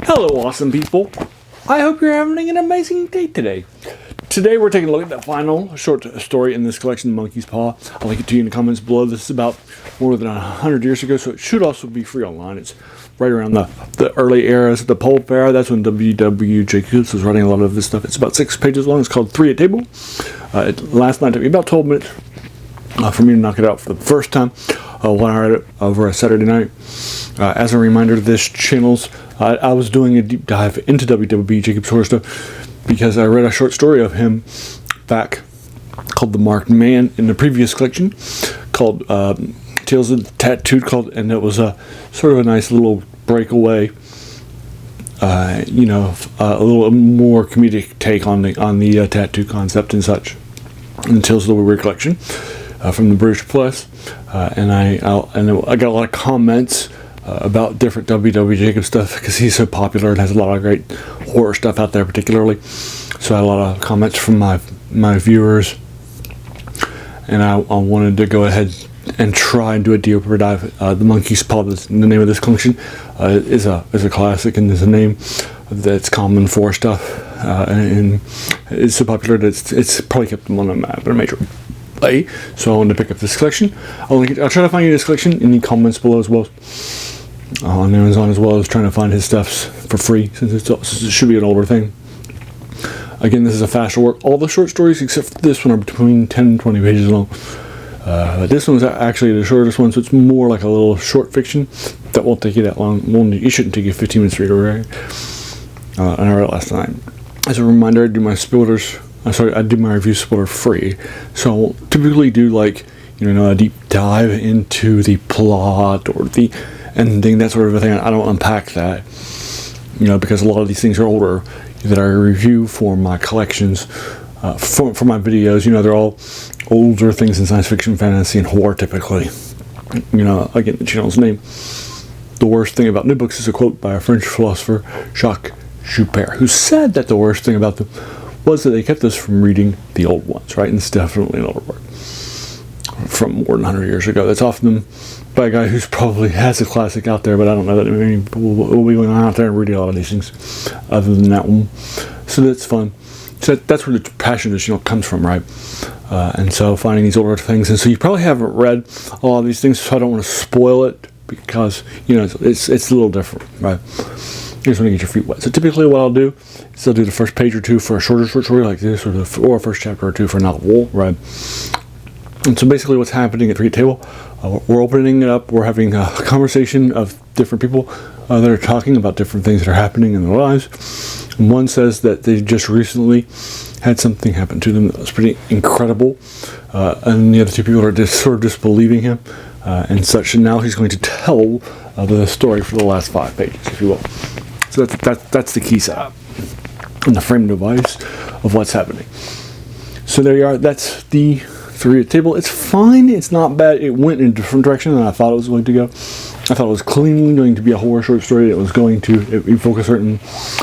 Hello, awesome people. I hope you're having an amazing day today. Today we're taking a look at the final short story in this collection, Monkey's Paw. I'll link it to you in the comments below. This is about more than 100 years ago, so it should also be free online. It's right around the early eras, the Pulp Era. That's when W.W. Jacobs was writing a lot of this stuff. It's about 6 pages long. It's called Three at Table. Last night it took me about 12 minutes for me to knock it out for the first time when I read it over a Saturday night. As a reminder, this channel's I was doing a deep dive into W.W. Jacobs' horror stuff because I read a short story of him back called The Marked Man in the previous collection called Tales of the Tattooed, and it was a sort of a nice little breakaway, a little more comedic take on the tattoo concept and such in the Tales of the Weird collection from the British Press, and I got a lot of comments about different W.W. Jacobs stuff because he's so popular and has a lot of great horror stuff out there particularly. So I had a lot of comments from my viewers, and I wanted to go ahead and try and do a deeper dive. The Monkey's Paw, the name of this collection, is a classic and is a name that's common for stuff, and it's so popular that it's probably kept them on the map in a major way. So I wanted to pick up this collection. I'll try to find you this collection in the comments below as well. On Amazon, as well as trying to find his stuffs for free since it should be an older thing. Again, this is a faster work. All the short stories except for this one are between 10 and 20 pages long. This one's actually the shortest one, so it's more like a little short fiction that won't take you that long. It shouldn't take you 15 minutes to read it, right? And I read it last night. As a reminder, I do my spoilers. I do my review spoiler free, so I won't typically do a deep dive into the plot or the ending, that sort of a thing. I don't unpack that, because a lot of these things are older that I review for my collections, for my videos. They're all older things in science fiction, fantasy, and horror typically. Again, the channel's name. The worst thing about new books is a quote by a French philosopher, Jacques Joubert, who said that the worst thing about them was that they kept us from reading the old ones, right? And it's definitely an older work from more than 100 years ago. That's often by a guy who's probably has a classic out there, but I don't know that many people will be going out there and reading a lot of these things other than that one. So that's fun. So that's where the passion of this channel comes from, right? And so finding these older things. And so you probably haven't read a lot of these things, so I don't want to spoil it because, it's a little different, right? You just want to get your feet wet. So typically what I'll do is I'll do the first page or two for a short story like this, or a first chapter or two for a novel, right? And so basically what's happening at Three at Table, we're opening it up, we're having a conversation of different people that are talking about different things that are happening in their lives. And one says that they just recently had something happen to them that was pretty incredible, and the other two people are just sort of disbelieving him and such, and now he's going to tell the story for the last 5 pages, if you will. So that's the key setup and the frame device of what's happening. So there you are. That's the Three at Table. It's fine. It's not bad. It went in a different direction than I thought it was going to go. I thought it was cleanly going to be a horror short story. It was going to evoke a certain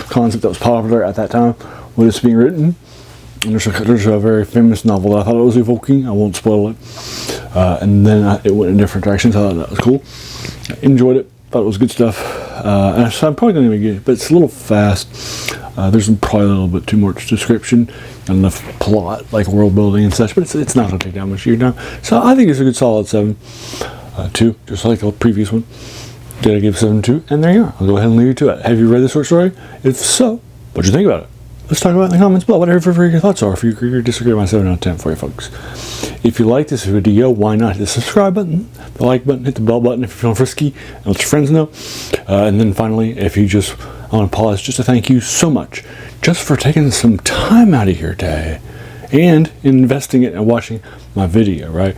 concept that was popular at that time when it's being written. And there's a very famous novel that I thought it was evoking. I won't spoil it. And then it went in different directions. I thought that was cool. I enjoyed it. Thought it was good stuff. And so I'm probably going to get it, but it's a little fast. There's probably a little bit too much description and enough plot, like world building and such, but it's not going to take that much of your time. So I think it's a good solid 7.2, just like the previous one. Did I give 7.2? And there you are. I'll go ahead and leave you to it. Have you read this short story? If so, what'd you think about it? Let's talk about it in the comments below. Whatever your thoughts are. If you agree or disagree with my 7 out of 10 for you folks. If you like this video, why not hit the subscribe button, the like button, hit the bell button if you're feeling frisky, and let your friends know. And then finally, if you I want to pause just to thank you so much just for taking some time out of your day and investing it and watching my video, right?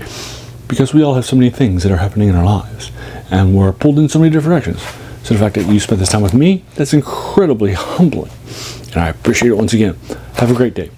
Because we all have so many things that are happening in our lives, and we're pulled in so many different directions. So the fact that you spent this time with me, that's incredibly humbling. And I appreciate it once again. Have a great day.